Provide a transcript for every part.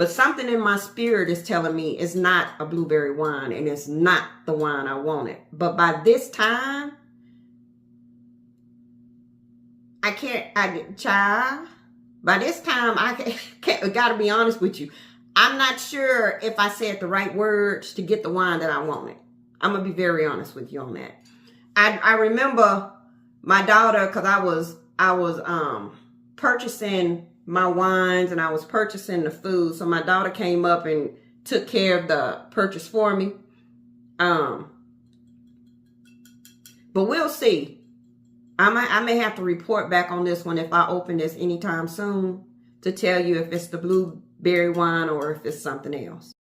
But something in my spirit is telling me it's not a blueberry wine and it's not the wine I wanted. But by this time, by this time, I gotta be honest with you. I'm not sure if I said the right words to get the wine that I wanted. I'm gonna be very honest with you on that. I remember my daughter, because I was purchasing my wines and I was purchasing the food. So my daughter came up and took care of the purchase for me. But we'll see. I may have to report back on this one if I open this anytime soon to tell you if it's the blueberry wine or if it's something else.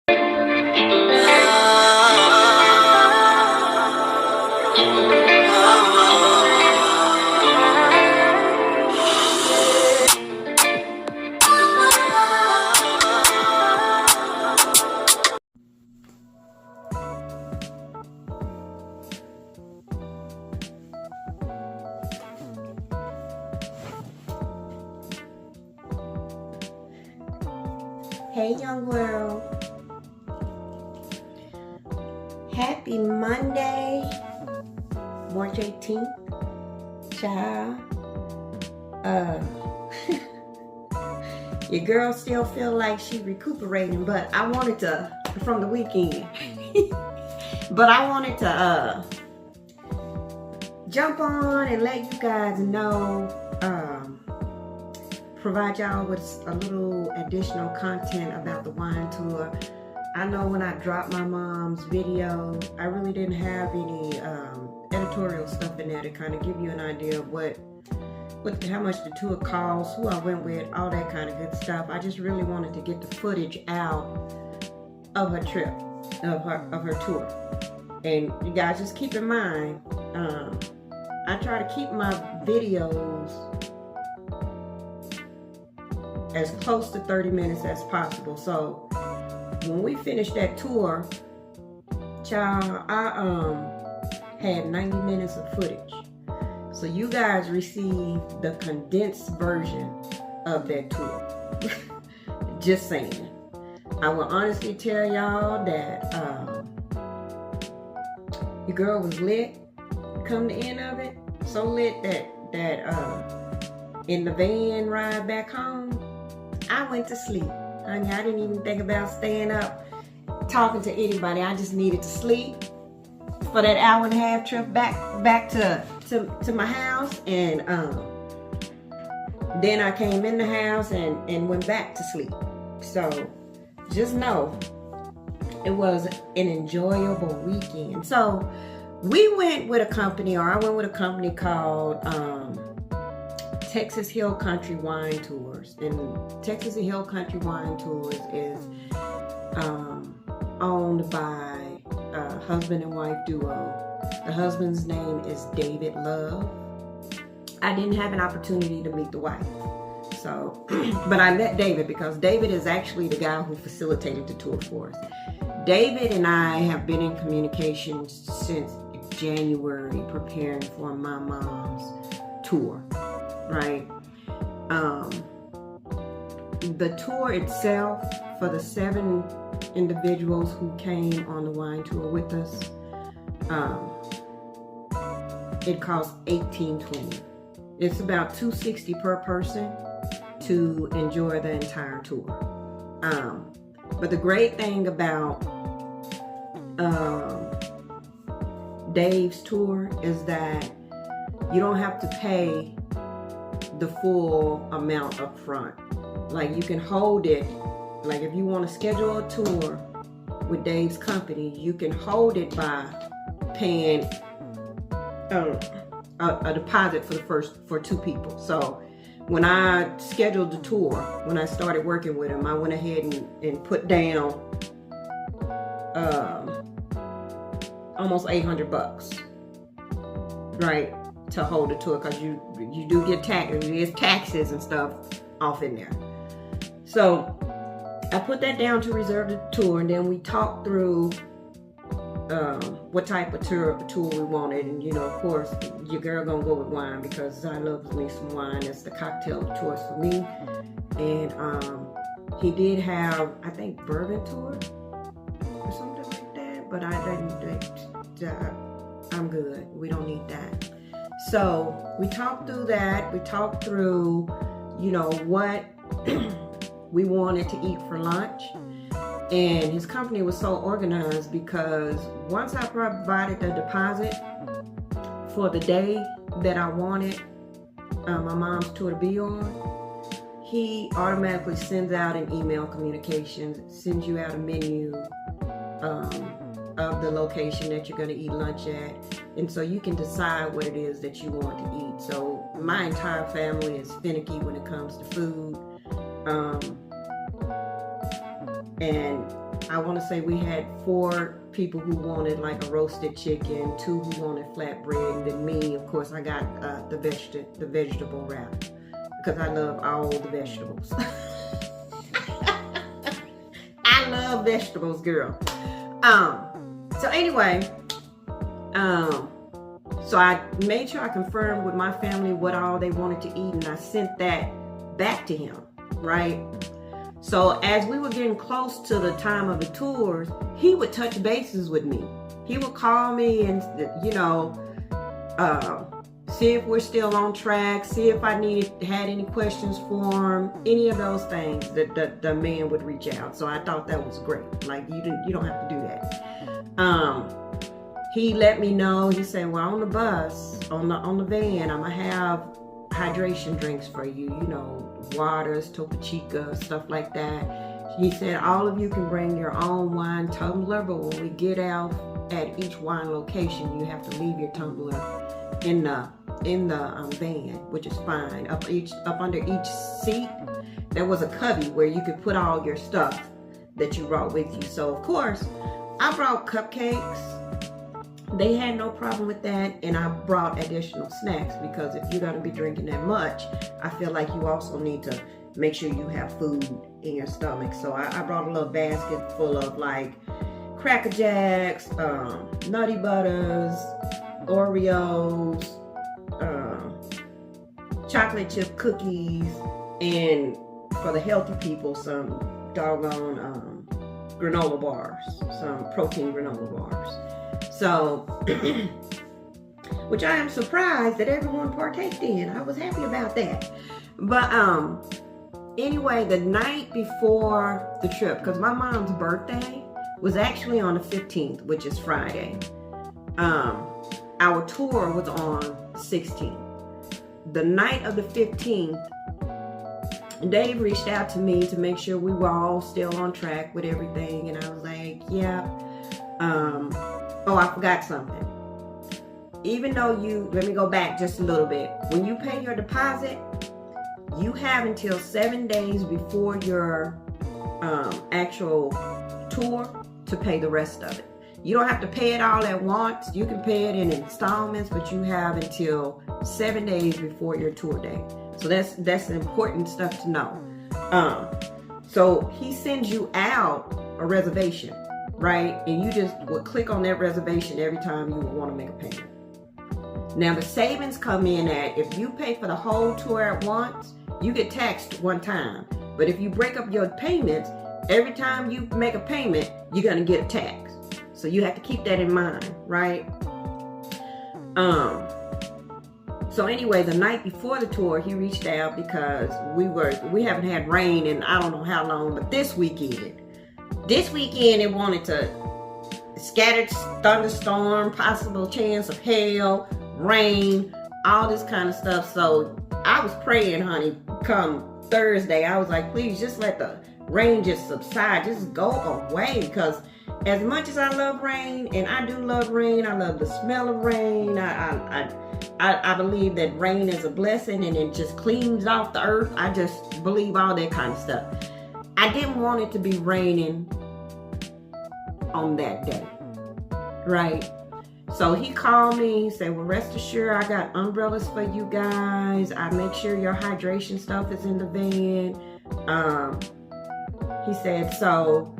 Hey, young world. Happy Monday, March 18th. Child. Your girl still feel like she recuperating, but I wanted to, from the weekend. But I wanted to jump on and let you guys know, provide y'all with a little additional content about the wine tour. I know when I dropped my mom's video, I really didn't have any editorial stuff in there to kind of give you an idea of how much the tour costs, who I went with, all that kind of good stuff. I just really wanted to get the footage out of her trip, of her tour. And you guys just keep in mind, I try to keep my videos as close to 30 minutes as possible. So when we finished that tour, child, I had 90 minutes of footage. So you guys received the condensed version of that tour. Just saying. I will honestly tell y'all that your girl was lit come the end of it. So lit that in the van ride back home, I went to sleep. Honey, I didn't even think about staying up talking to anybody. I just needed to sleep for that hour and a half trip back to my house. And then I came in the house and went back to sleep. So just know it was an enjoyable weekend. So we went with a company, or I went with a company called Texas Hill Country Wine Tours. And Texas Hill Country Wine Tours is owned by a husband and wife duo. The husband's name is David Love. I didn't have an opportunity to meet the wife. So, but I met David because David is actually the guy who facilitated the tour for us. David and I have been in communication since January preparing for my mom's tour. Right. The tour itself, for the 7 individuals who came on the wine tour with us, it cost $1,820. It's about $260 per person to enjoy the entire tour. But the great thing about Dave's tour is that you don't have to pay the full amount up front. Like, you can hold it. Like, if you want to schedule a tour with Dave's company, you can hold it by paying a deposit for 2 people. So when I scheduled the tour, when I started working with him, I went ahead and put down almost $800, right, to hold the tour, because you do get taxes and stuff off in there. So I put that down to reserve the tour, and then we talked through what type of tour we wanted. And of course, your girl gonna go with wine because I love me some wine. It's the cocktail of choice for me. And He did have, I think, bourbon tour or something like that, but I'm good. We don't need that. So we talked through that. We talked through, what we wanted to eat for lunch. And his company was so organized because once I provided the deposit for the day that I wanted my mom's tour to be on, he automatically sends out an email communications, sends you out a menu of the location that you're going to eat lunch at. And so you can decide what it is that you want to eat. So my entire family is finicky when it comes to food. And I want to say we had 4 people who wanted like a roasted chicken, 2 who wanted flatbread, and then me, of course, I got the vegetable wrap because I love all the vegetables. I love vegetables, girl. So anyway, so I made sure I confirmed with my family what all they wanted to eat, and I sent that back to him, right? So as we were getting close to the time of the tours, he would touch bases with me. He would call me and, see if we're still on track, see if I had any questions for him, any of those things that the man would reach out. So I thought that was great. Like, you don't have to do that. He let me know. He said, well, on the bus, on the van, I'm gonna have hydration drinks for you, waters, Topo Chico, stuff like that. He said all of you can bring your own wine tumbler, but when we get out at each wine location, you have to leave your tumbler in the van, which is fine. Up under each seat, there was a cubby where you could put all your stuff that you brought with you. So of course, I brought cupcakes. They had no problem with that, and I brought additional snacks because if you're going to be drinking that much, I feel like you also need to make sure you have food in your stomach. So I brought a little basket full of like Cracker Jacks, Nutty Butters, Oreos, chocolate chip cookies, and for the healthy people, some doggone granola bars, some protein granola bars. So, which I am surprised that everyone partaked in. I was happy about that. But anyway, the night before the trip, because my mom's birthday was actually on the 15th, which is Friday. Our tour was on the 16th. The night of the 15th, Dave reached out to me to make sure we were all still on track with everything. And I was like, yeah. Oh, I forgot something. Even though let me go back just a little bit. When you pay your deposit, you have until 7 days before your actual tour to pay the rest of it. You don't have to pay it all at once. You can pay it in installments, but you have until 7 days before your tour day. So that's important stuff to know. So he sends you out a reservation, right? And you just would click on that reservation every time you would want to make a payment. Now the savings come in at, if you pay for the whole tour at once, you get taxed one time. But if you break up your payments, every time you make a payment, you're going to get a tax. So you have to keep that in mind, right? So anyway, the night before the tour, he reached out because we haven't had rain in I don't know how long, but this weekend it wanted to scattered thunderstorm, possible chance of hail, rain, all this kind of stuff. So I was praying, honey, come Thursday, I was like, please just let the rain just subside, just go away, because as much as I love rain, and I do love rain, I love the smell of rain, I believe that rain is a blessing and it just cleans off the earth. I just believe all that kind of stuff. I didn't want it to be raining on that day, right? So he called me, he said, well, rest assured, I got umbrellas for you guys. I make sure your hydration stuff is in the van. He said, so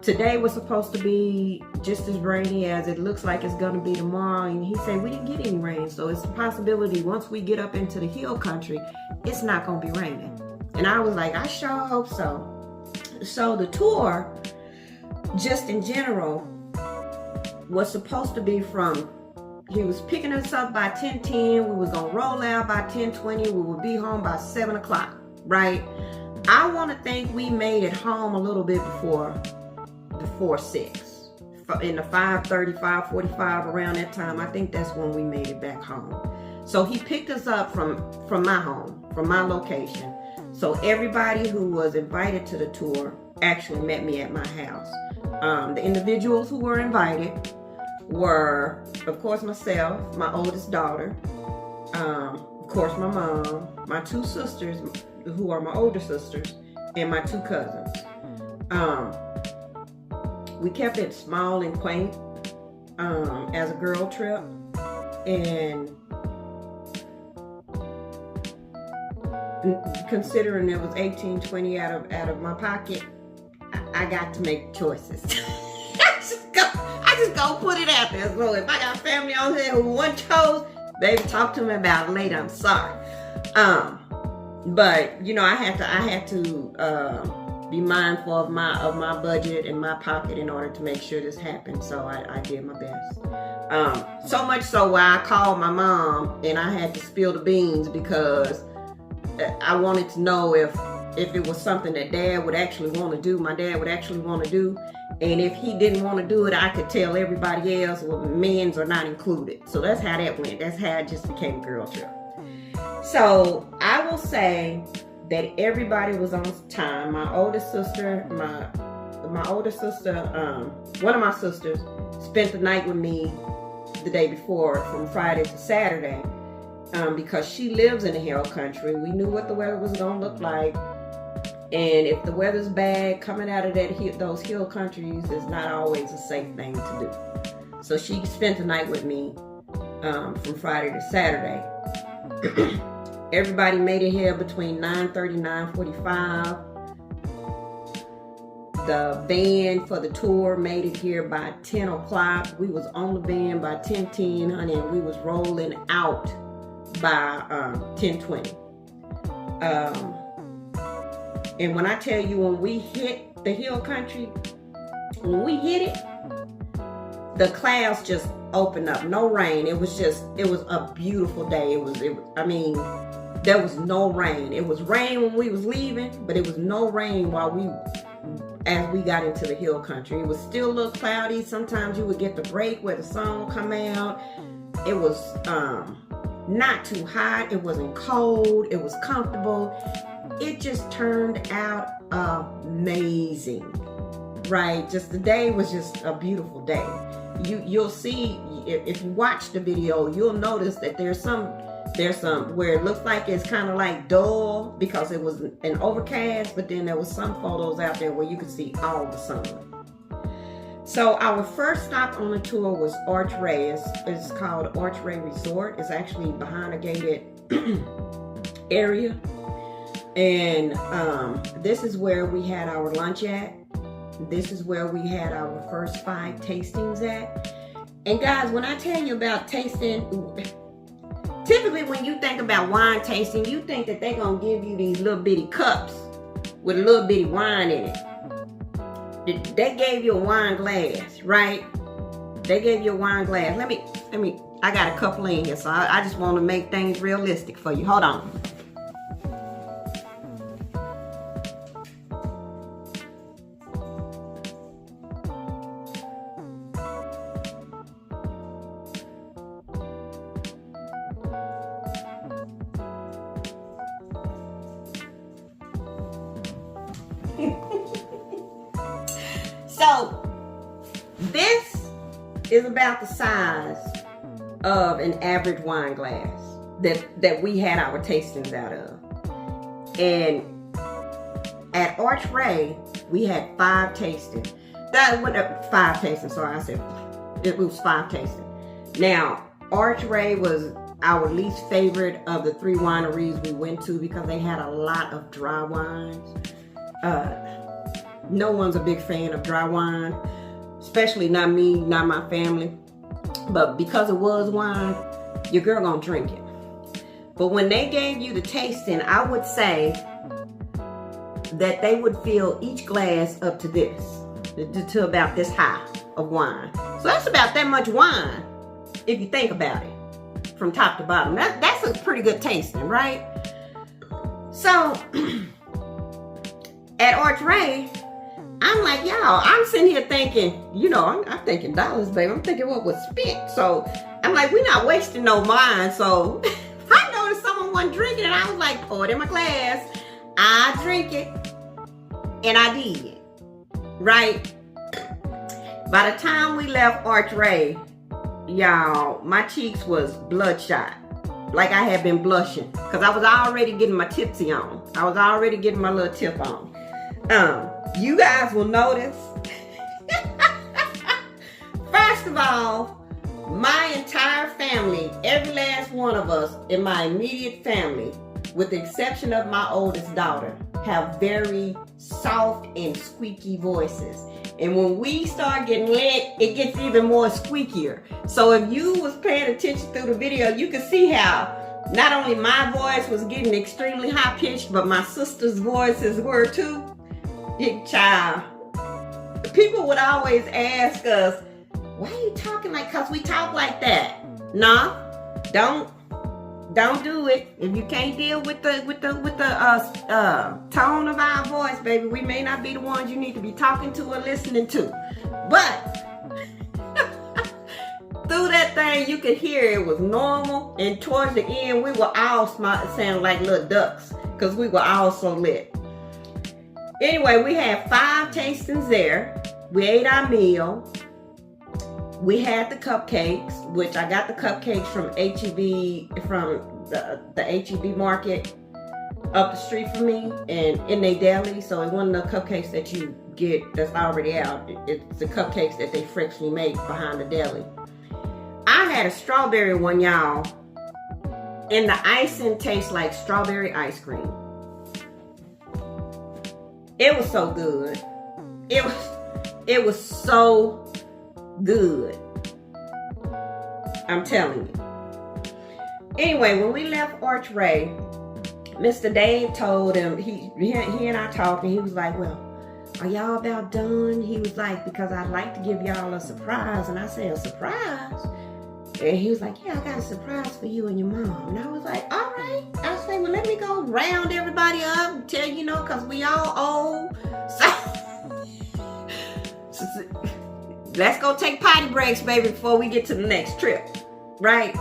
today was supposed to be just as rainy as it looks like it's going to be tomorrow. And he said, we didn't get any rain. So it's a possibility once we get up into the hill country, it's not going to be raining. And I was like, I sure hope so. So the tour, just in general, was supposed to be from, he was picking us up by 10:10. We was gonna roll out by 10:20. We would be home by 7 o'clock, right? I want to think we made it home a little bit before 6. In the 5:30, 5:45, around that time. I think that's when we made it back home. So he picked us up from my home, from my location. So everybody who was invited to the tour actually met me at my house. The individuals who were invited were, of course, myself, my oldest daughter, of course, my mom, my 2 sisters, who are my older sisters, and my 2 cousins. We kept it small and quaint as a girl trip, and considering it was $18.20 out of my pocket, I got to make choices. I just go put it out there. So if I got family on here who want chose, baby, talk to me about it later. I'm sorry. But you know, I had to be mindful of my budget and my pocket in order to make sure this happened. So I did my best. So much so where I called my mom and I had to spill the beans because I wanted to know if it was something that Dad would actually want to do, my dad would actually want to do. And if he didn't want to do it, I could tell everybody else, well, men's are not included. So that's how that went. That's how it just became a girl trip. So I will say that everybody was on time. My oldest sister, one of my sisters spent the night with me the day before, from Friday to Saturday, because she lives in the hill country. We knew what the weather was going to look like. And if the weather's bad, coming out of those hill countries is not always a safe thing to do. So she spent the night with me from Friday to Saturday. Everybody made it here between 9:30 and 9:45. The van for the tour made it here by 10 o'clock. We was on the van by 10:10, honey, and we was rolling out by 10:20. And when I tell you, when we hit the hill country, when we hit it, the clouds just opened up. No rain. It was a beautiful day. I mean, there was no rain. It was rain when we was leaving, but it was no rain as we got into the hill country. It was still a little cloudy. Sometimes you would get the break where the sun would come out. It was not too hot. It wasn't cold. It was comfortable. It just turned out amazing, right? Just the day was just a beautiful day. You'll see, if you watch the video, you'll notice that there's some where it looks like it's kind of like dull because it was an overcast, but then there was some photos out there where you could see all the sun. So our first stop on the tour was Arch Ray. It's called Arch Ray Resort. It's actually behind a gated area. And this is where we had our lunch at. This is where we had our first 5 tastings at. And guys, when I tell you about tasting, typically when you think about wine tasting, you think that they're going to give you these little bitty cups with a little bitty wine in it. They gave you a wine glass, right? They gave you a wine glass. Let me, I got a couple in here, so I just want to make things realistic for you. Hold on. So this is about the size of an average wine glass that we had our tastings out of. And at Arch Ray, we had 5 tastings. That went up 5 tastings. Sorry, I said it was 5 tastings. Now, Arch Ray was our least favorite of the 3 wineries we went to because they had a lot of dry wines. No one's a big fan of dry wine, especially not me, not my family. But because it was wine, your girl gonna drink it. But when they gave you the tasting, I would say that they would fill each glass up to this, to about this high of wine. So that's about that much wine, if you think about it, from top to bottom. That's a pretty good tasting, right? So at Arch Ray, I'm like, y'all, I'm sitting here thinking, you know, I'm thinking dollars, baby. I'm thinking what was spent. So I'm like, we're not wasting no wine. So I noticed someone wasn't drinking it. I was like, pour it in my glass. I drink it. And I did. Right? By the time we left Arch Ray, y'all, my cheeks was bloodshot. Like I had been blushing. Because I was already getting my tipsy on. I was already getting my little tip on. You guys will notice, first of all, my entire family, every last one of us in my immediate family, with the exception of my oldest daughter, have very soft and squeaky voices. And when we start getting lit, it gets even more squeakier. So if you was paying attention through the video, you could see how not only my voice was getting extremely high pitched, but my sister's voices were too. Big child. People would always ask us, why are you talking like, cause we talk like that? Nah, don't do it. If you can't deal with the tone of our voice, baby, we may not be the ones you need to be talking to or listening to. But through that thing, you could hear it was normal. And towards the end, we were all sound like little ducks, cause we were all so lit. Anyway, we had 5 tastings there. We ate our meal. We had the cupcakes, which I got the cupcakes from HEB, from the HEB market up the street from me and in their deli. So it wasn't the cupcakes that you get that's already out. It's the cupcakes that they freshly make behind the deli. I had a strawberry one, y'all, and the icing tastes like strawberry ice cream. It was so good. It was so good. I'm telling you. Anyway, when we left Arch Ray, Mr. Dave told him, he and I talked, and he was like, well, are y'all about done? He was like, because I'd like to give y'all a surprise. And I said, a surprise? And he was like, yeah, I got a surprise for you and your mom. And I was like, all right. I was like, well, let me go round everybody up and tell you, know, because we all old. So let's go take potty breaks, baby, before we get to the next trip. Right?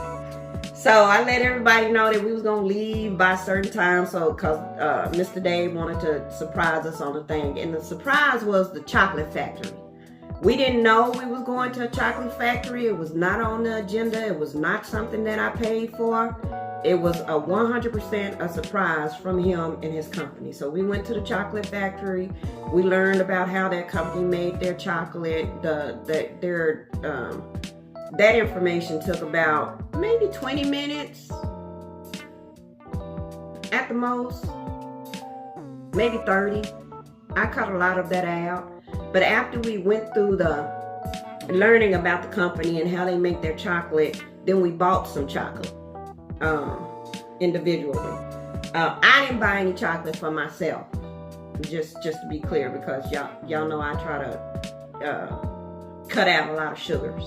So I let everybody know that we was going to leave by a certain time. So, because Mr. Dave wanted to surprise us on the thing. And the surprise was the chocolate factory. We didn't know we was going to a chocolate factory. It was not on the agenda. It was not something that I paid for. It was a 100% a surprise from him and his company. So we went to the chocolate factory. We learned about how that company made their chocolate. That information took about maybe 20 minutes at the most, maybe 30. I cut a lot of that out. But after we went through the learning about the company and how they make their chocolate, then we bought some chocolate individually. I didn't buy any chocolate for myself, just to be clear, because y'all know I try to cut out a lot of sugars.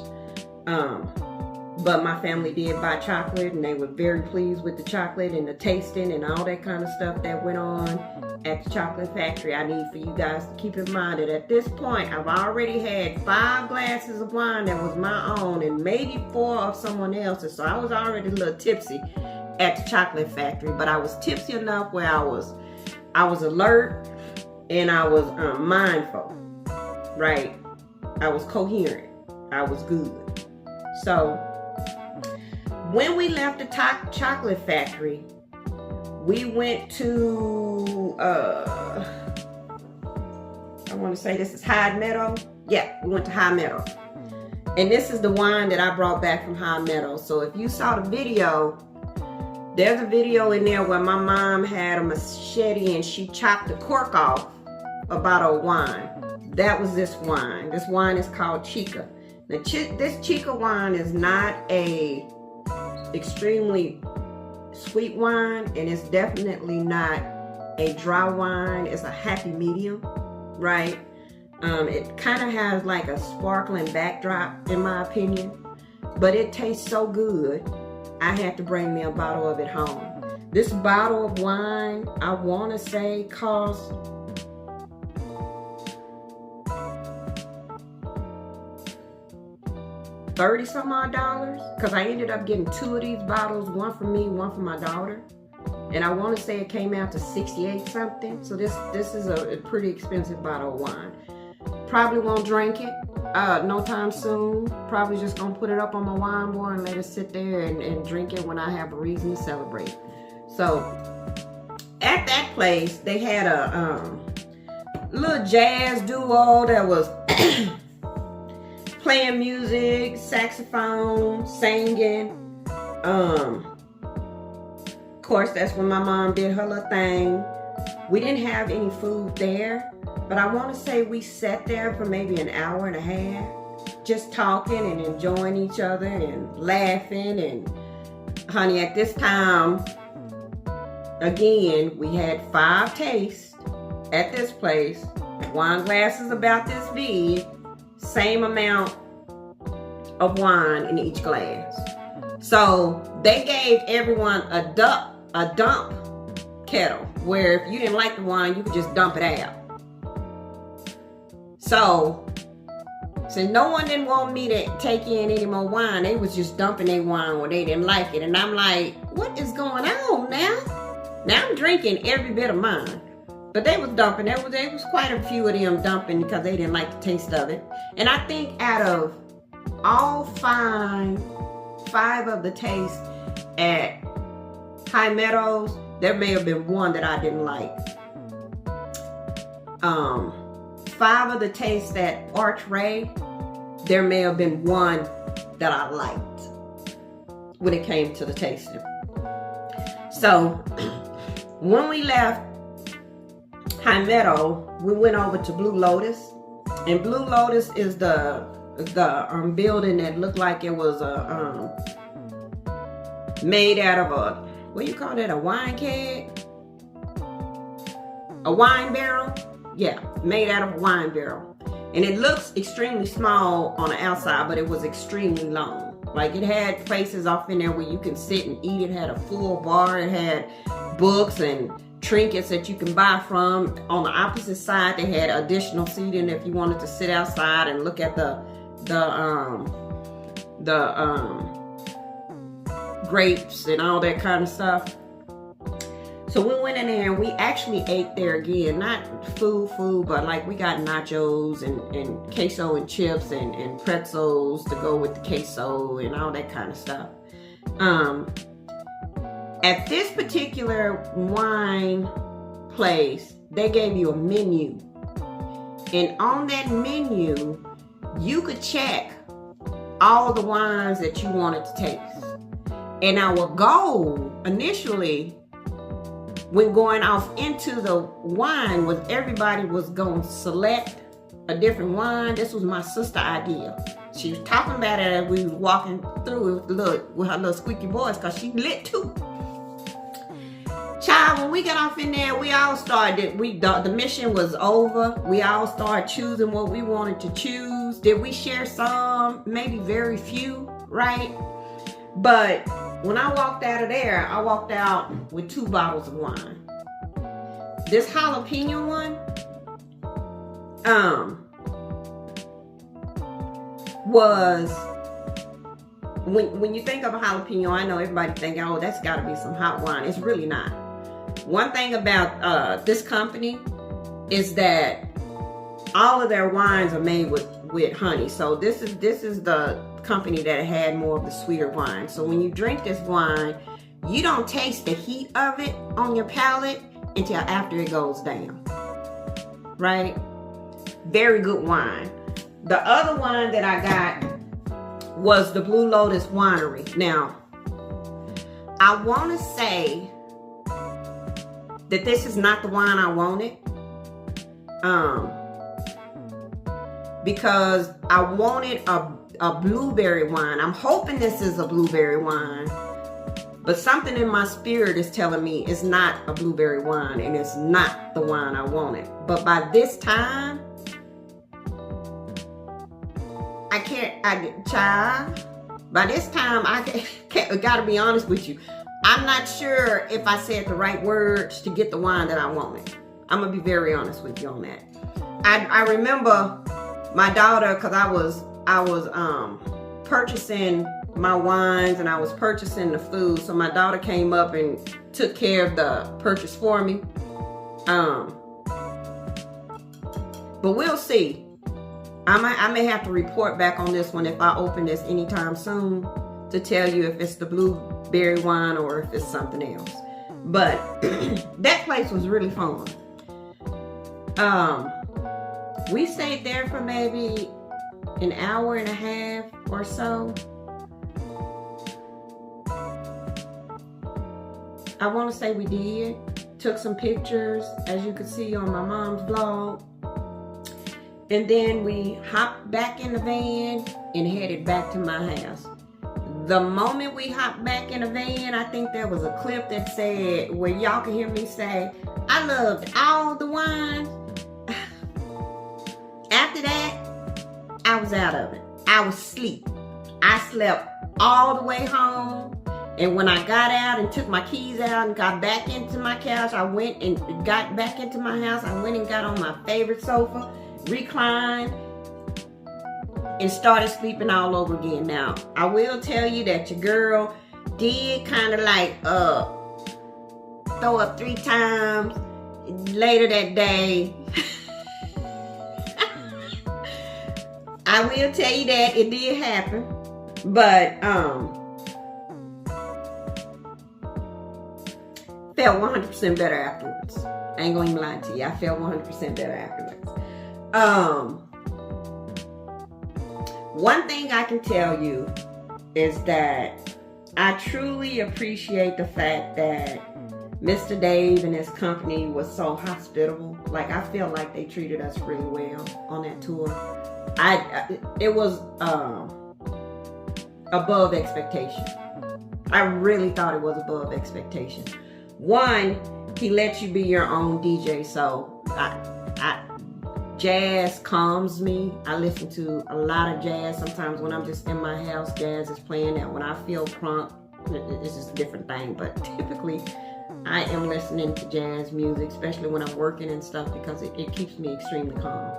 But my family did buy chocolate, and they were very pleased with the chocolate and the tasting and all that kind of stuff that went on at the chocolate factory. I need for you guys to keep in mind that at this point, I've already had 5 glasses of wine that was my own and maybe 4 of someone else's. So I was already a little tipsy at the chocolate factory, but I was tipsy enough where I was alert and I was mindful, right? I was coherent. I was good. So when we left the chocolate factory, we went to, I want to say this is High Meadows. Yeah, we went to High Meadows. And this is the wine that I brought back from High Meadows. So if you saw the video, there's a video in there where my mom had a machete and she chopped the cork off a bottle of wine. That was this wine. This wine is called Chica. Now, this Chica wine is not a extremely sweet wine, and it's definitely not a dry wine. It's a happy medium, right? It kind of has like a sparkling backdrop, in my opinion, but it tastes so good, I had to bring me a bottle of it home. This bottle of wine, I want to say, cost $30 some odd dollars, because I ended up getting 2 of these bottles, one for me, one for my daughter. And I want to say it came out to 68 something. So this is a pretty expensive bottle of wine. Probably won't drink it no time soon. Probably just gonna put it up on my wine bar and let it sit there and drink it when I have a reason to celebrate. So at that place, they had a little jazz duo that was playing music, saxophone, singing. Of course, that's when my mom did her little thing. We didn't have any food there, but I want to say we sat there for maybe an hour and a half, just talking and enjoying each other and laughing. And honey, at this time, again, we had 5 tastes at this place. Wine glasses about this big, same amount of wine in each glass. So they gave everyone a dump kettle, where if you didn't like the wine, you could just dump it out. So since no one didn't want me to take in any more wine, they was just dumping their wine when they didn't like it. And I'm like, what is going on now? Now I'm drinking every bit of mine. But they was dumping. There was quite a few of them dumping because they didn't like the taste of it. And I think out of all five of the tastes at Meadows, there may have been one that I didn't like. 5 of the tastes at Archway, there may have been one that I liked when it came to the tasting. So when we left High Meadow, we went over to Blue Lotus, and Blue Lotus is the building that looked like it was made out of a, what do you call that, a wine keg? A wine barrel? Yeah, made out of a wine barrel. And it looks extremely small on the outside, but it was extremely long. Like, it had places off in there where you can sit and eat. It had a full bar. It had books and trinkets that you can buy from. On the opposite side, they had additional seating if you wanted to sit outside and look at the grapes and all that kind of stuff. So we went in there and we actually ate there again. Not food, but like we got nachos and queso and chips and pretzels to go with the queso and all that kind of stuff. At this particular wine place, they gave you a menu. And on that menu, you could check all the wines that you wanted to taste. And our goal initially, when going off into the wine, was everybody was going to select a different wine. This was my sister's idea. She was talking about it as we was walking through with her little squeaky voice, because she lit too. Child, when we got off in there, we all started, the mission was over. We all started choosing what we wanted to choose. Did we share some? Maybe very few, right? But when I walked out of there, I walked out with 2 bottles of wine. This jalapeno one, was, when you think of a jalapeno, I know everybody think, oh, that's got to be some hot wine. It's really not. One thing about this company is that all of their wines are made with honey. So this is the company that had more of the sweeter wine. So when you drink this wine, you don't taste the heat of it on your palate until after it goes down, right? Very good wine. The other wine that I got was the Blue Lotus Winery. Now, I want to say that this is not the wine I wanted, because I wanted a blueberry wine. I'm hoping this is a blueberry wine. But something in my spirit is telling me it's not a blueberry wine and it's not the wine I wanted. But by this time, by this time, I gotta be honest with you. I'm not sure if I said the right words to get the wine that I wanted. I'm gonna be very honest with you on that. I remember my daughter, cause I was purchasing my wines and I was purchasing the food. So my daughter came up and took care of the purchase for me. But we'll see. I may have to report back on this one if I open this anytime soon to tell you if it's the blueberry wine or if it's something else. But that place was really fun. We stayed there for maybe an hour and a half or so. I want to say we did. Took some pictures, as you can see on my mom's vlog. And then we hopped back in the van and headed back to my house. The moment we hopped back in the van, I think there was a clip that said, where y'all can hear me say, I loved all the wines. After that, I was out of it. I was asleep. I slept all the way home. And when I got out and took my keys out and got back into my couch, I went and got back into my house. I went and got on my favorite sofa, reclined, and started sleeping all over again. Now, I will tell you that your girl did kind of like throw up 3 times later that day. I will tell you that it did happen. But felt 100% better afterwards. I ain't gonna even lie to you. I felt 100% better afterwards. One thing I can tell you is that I truly appreciate the fact that Mr. Dave and his company was so hospitable. Like, I feel like they treated us really well on that tour. It was above expectation. I really thought it was above expectation. One, he lets you be your own DJ, so jazz calms me. I listen to a lot of jazz. Sometimes when I'm just in my house, jazz is playing. That when I feel crunk, it's just a different thing. But typically, I am listening to jazz music, especially when I'm working and stuff, because it keeps me extremely calm.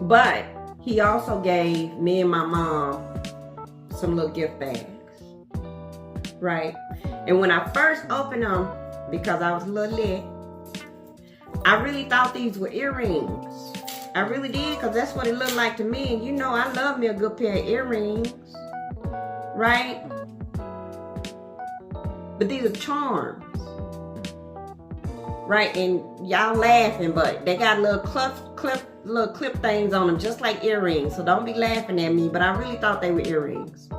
But he also gave me and my mom some little gift bags. Right? And when I first opened them, because I was a little lit, I really thought these were earrings. I really did, because that's what it looked like to me. And you know, I love me a good pair of earrings. Right? But these are charms. Right? And y'all laughing, but they got little clip things on them, just like earrings. So don't be laughing at me, but I really thought they were earrings.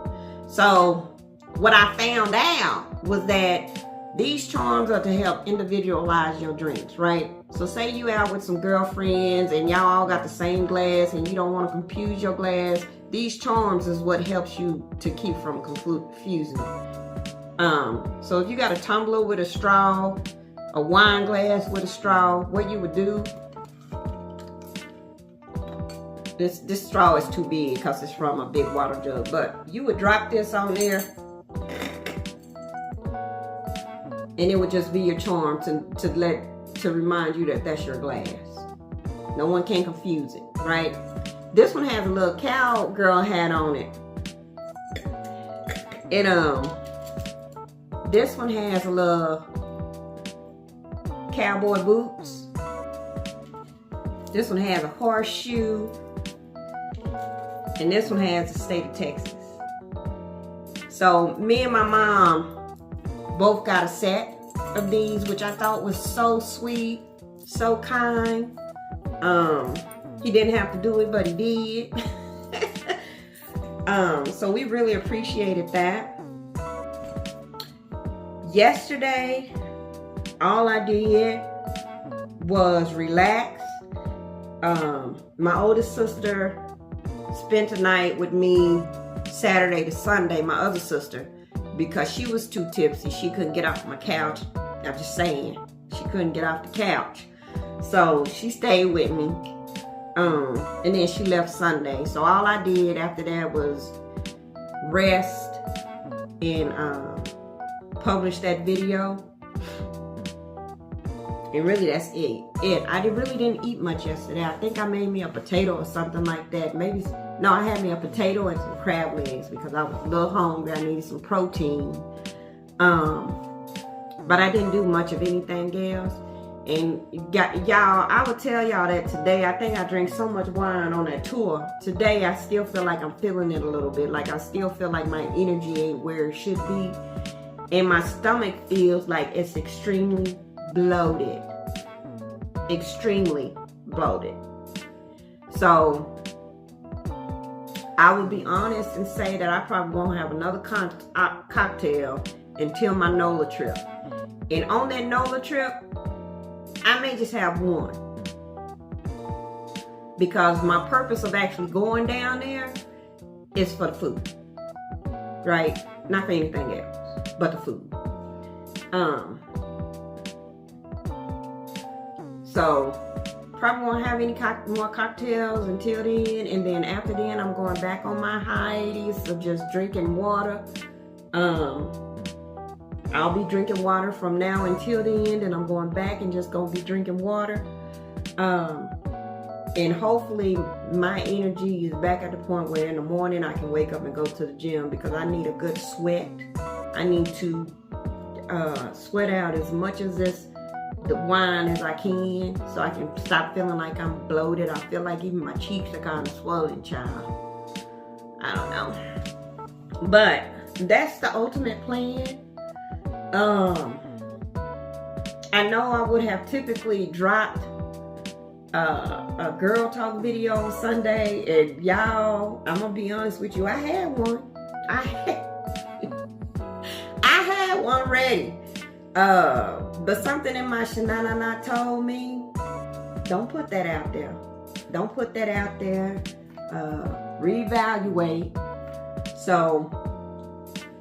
So what I found out was that these charms are to help individualize your drinks, right? So say you out with some girlfriends and y'all all got the same glass and you don't want to confuse your glass. These charms is what helps you to keep from confusing. So if you got a tumbler with a straw, a wine glass with a straw, what you would do, this straw is too big because it's from a big water jug, but you would drop this on there and it would just be your charm to remind you that that's your glass. No one can confuse it, right? This one has a little cowgirl hat on it. This one has a little cowboy boots. This one has a horseshoe. And this one has the state of Texas. So me and my mom both got a set of these, which I thought was so sweet, so kind. He didn't have to do it, but he did. So we really appreciated that. Yesterday, all I did was relax. My oldest sister spent a night with me Saturday to Sunday, my other sister, because she was too tipsy. She couldn't get off my couch. I'm just saying, she couldn't get off the couch. So she stayed with me. And then she left Sunday. So all I did after that was rest and publish that video. And really that's it. I really didn't eat much yesterday. I think I made me a potato or something like that. Maybe, no, I had me a potato and some crab legs because I was a little hungry. I needed some protein. But I didn't do much of anything else. And y'all, I would tell y'all that today, I think I drank so much wine on that tour. Today, I still feel like I'm feeling it a little bit. Like I still feel like my energy ain't where it should be. And my stomach feels like it's extremely bloated. Extremely bloated. So, I would be honest and say that I probably won't have another cocktail until my NOLA trip. And on that NOLA trip, I may just have one. Because my purpose of actually going down there is for the food. Right? Not for anything else, but the food. So, probably won't have any more cocktails until then. And then after then, I'm going back on my hiatus of just drinking water. I'll be drinking water from now until the end, and I'm going back and just gonna be drinking water. And hopefully my energy is back at the point where in the morning I can wake up and go to the gym, because I need a good sweat. I need to sweat out as much of the wine as I can, so I can stop feeling like I'm bloated. I feel like even my cheeks are kind of swollen, child. I don't know. But that's the ultimate plan. I know I would have typically dropped a girl talk video on Sunday, and y'all, I'm gonna be honest with you, I had one. I had one ready. But something in my shanana told me, don't put that out there. Don't put that out there. Reevaluate. So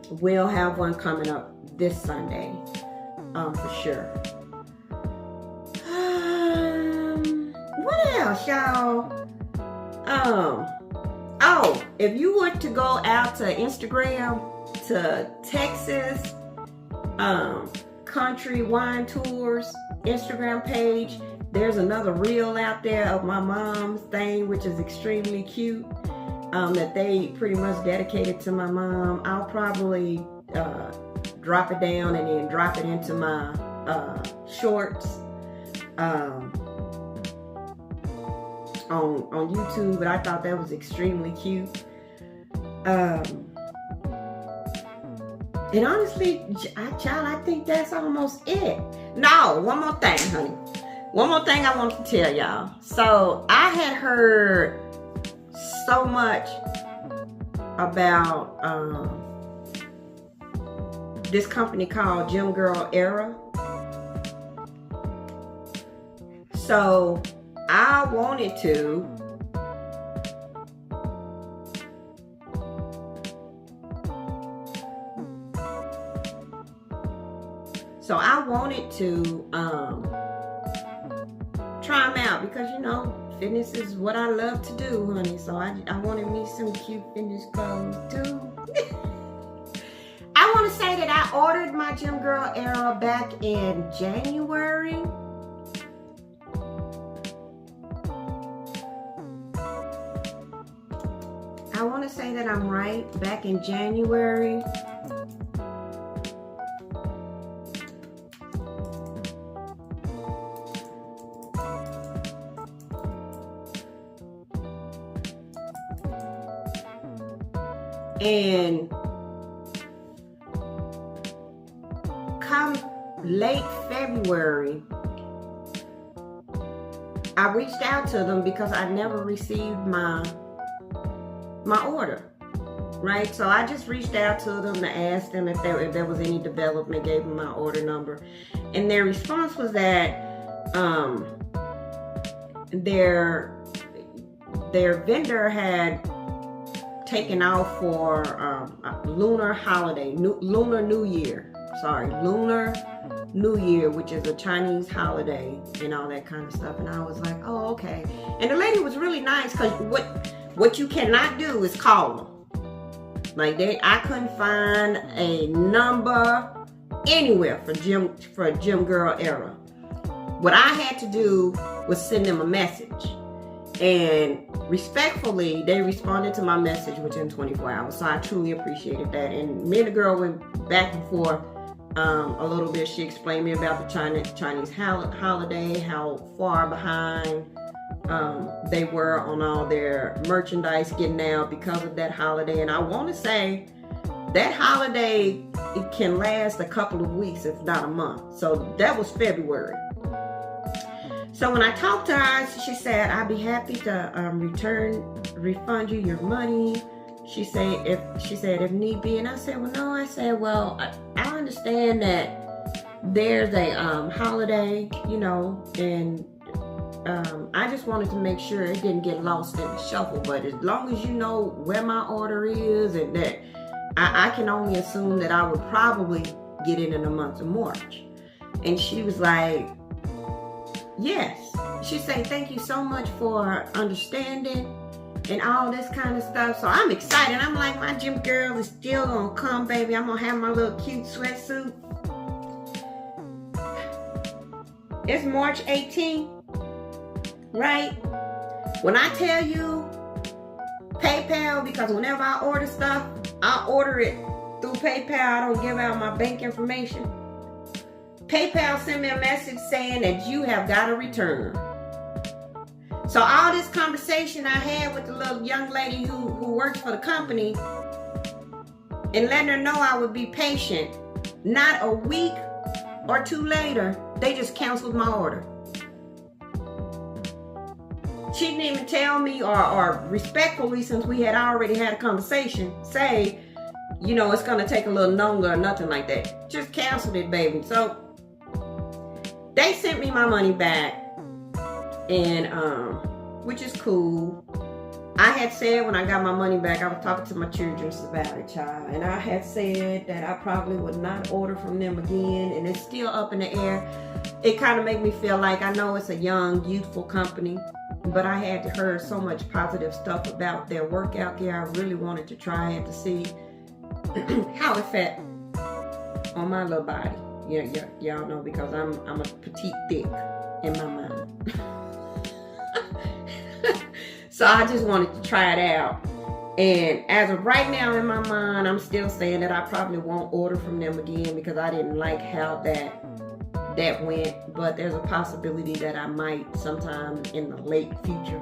we'll have one coming up this Sunday, for sure. What else, y'all? Oh, if you were to go out to Instagram, to Texas, Country Wine Tours Instagram page, there's another reel out there of my mom's thing, which is extremely cute, that they pretty much dedicated to my mom. I'll probably drop it down and then drop it into my shorts on YouTube, but I thought that was extremely cute. And honestly, child, I think that's almost it. No, one more thing, honey. One more thing I want to tell y'all. So I had heard so much about this company called GymGirlEra. So I wanted to try them out, because you know, fitness is what I love to do, honey. So I wanted me some cute fitness clothes too. I want to say that I ordered my GymGirlEra back in January. I want to say that I'm right, back in January. And come late February, I reached out to them because I never received my order, right? So I just reached out to them to ask them if there was any development, gave them my order number, and their response was that their vendor had taking off for lunar holiday, Lunar New Year. Sorry, Lunar New Year, which is a Chinese holiday and all that kind of stuff. And I was like, oh, okay. And the lady was really nice, because what you cannot do is call them. Like, I couldn't find a number anywhere for GymGirlEra. What I had to do was send them a message. And respectfully, they responded to my message within 24 hours. So I truly appreciated that. And me and the girl went back and forth a little bit. She explained me about the Chinese holiday, how far behind they were on all their merchandise getting out because of that holiday. And I want to say that holiday, it can last a couple of weeks, if not a month. So that was February. So when I talked to her, she said, I'd be happy to refund you your money. She said, if need be. And I said, well, no. I said, well, I understand that there's a holiday, you know, and I just wanted to make sure it didn't get lost in the shuffle. But as long as you know where my order is, and that I can only assume that I would probably get it in the month of March. And she was like, yes. She said, thank you so much for understanding and all this kind of stuff. So I'm excited. I'm like, my gym girl is still gonna come, baby. I'm gonna have my little cute sweatsuit. It's March 18th, right? When I tell you PayPal, because whenever I order stuff, I order it through PayPal. I don't give out my bank information. PayPal sent me a message saying that you have got a return. So all this conversation I had with the little young lady who works for the company, and letting her know I would be patient, not a week or two later, they just canceled my order. She didn't even tell me, or respectfully, since we had already had a conversation, say, you know, it's gonna take a little longer or nothing like that. Just canceled it, baby. So they sent me my money back, and which is cool. I had said when I got my money back, I was talking to my children about it, child, and I had said that I probably would not order from them again, and it's still up in the air. It kind of made me feel like, I know it's a young, youthful company, but I had heard so much positive stuff about their workout gear. I really wanted to try it to see how it felt on my little body. Yeah, y'all know, because I'm a petite thick in my mind. So I just wanted to try it out. And as of right now in my mind, I'm still saying that I probably won't order from them again, because I didn't like how that went. But there's a possibility that I might sometime in the late future.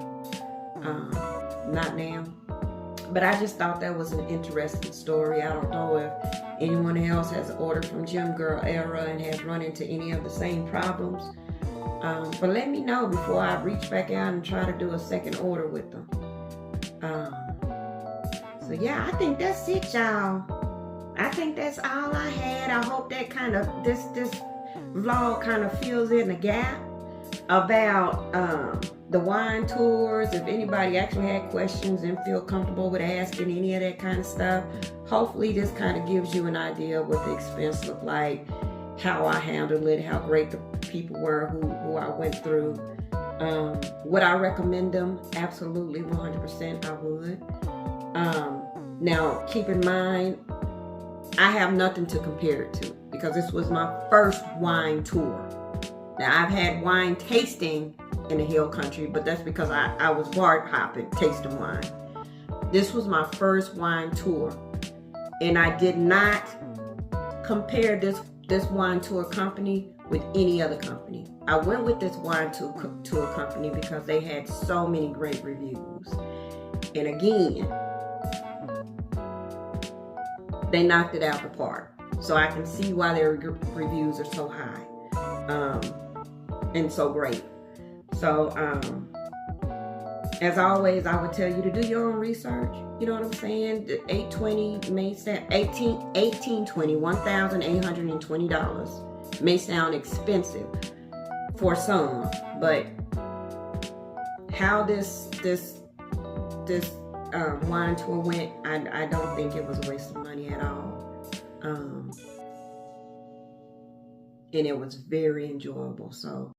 Not now. But I just thought that was an interesting story. I don't know if anyone else has ordered from GymGirlEra and has run into any of the same problems. But let me know before I reach back out and try to do a second order with them. So yeah, I think that's it, y'all. I think that's all I had. I hope that kind of, this vlog kind of fills in the gap about the wine tours. If anybody actually had questions and feel comfortable with asking any of that kind of stuff, hopefully this kind of gives you an idea of what the expense looked like, how I handled it, how great the people were who I went through. Would I recommend them? Absolutely, 100% I would. Now, keep in mind, I have nothing to compare it to, because this was my first wine tour. Now, I've had wine tasting in the hill country, but that's because I was bar hopping, tasting wine. This was my first wine tour, and I did not compare this wine tour company with any other company. I went with this wine tour company because they had so many great reviews. And again, they knocked it out the park. So I can see why their reviews are so high and so great. So as always, I would tell you to do your own research. You know what I'm saying? The 820 may sound $1,820 may sound expensive for some, but how this wine tour went, I don't think it was a waste of money at all. And it was very enjoyable. So